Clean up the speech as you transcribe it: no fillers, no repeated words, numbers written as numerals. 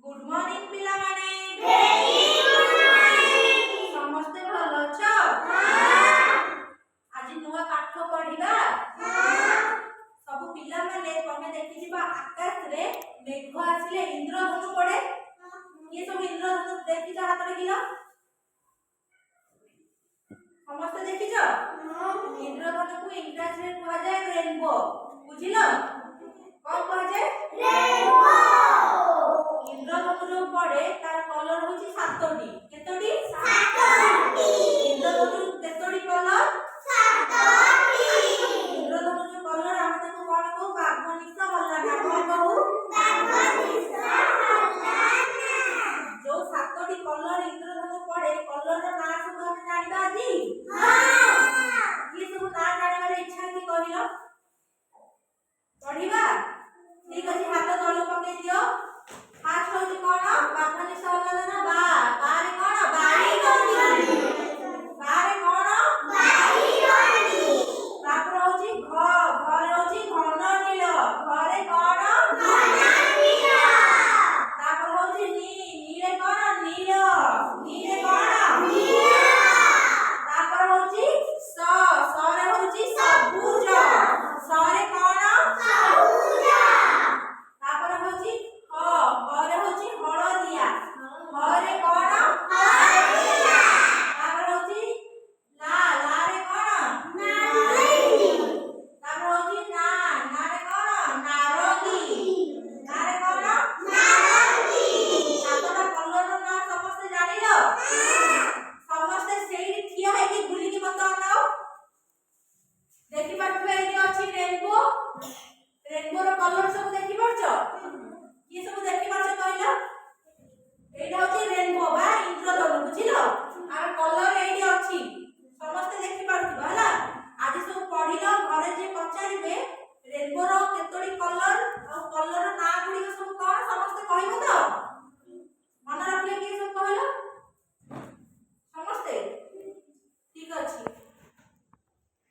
good morning पिला माने very good morning समस्ते भल अछ आज नुआ पाठ पढ़िबा सब पिला माने तमे देखि जिबा आकाश रे मेघ आसिले इंद्रधनु पड़े ये सब इंद्रधनु देखि जा हाथ रखिलो समस्त देखि जा इंद्रधनु को इंग्लिश रे कहा जाय रेनबो बुझिलो कौन कहा जाय रेनबो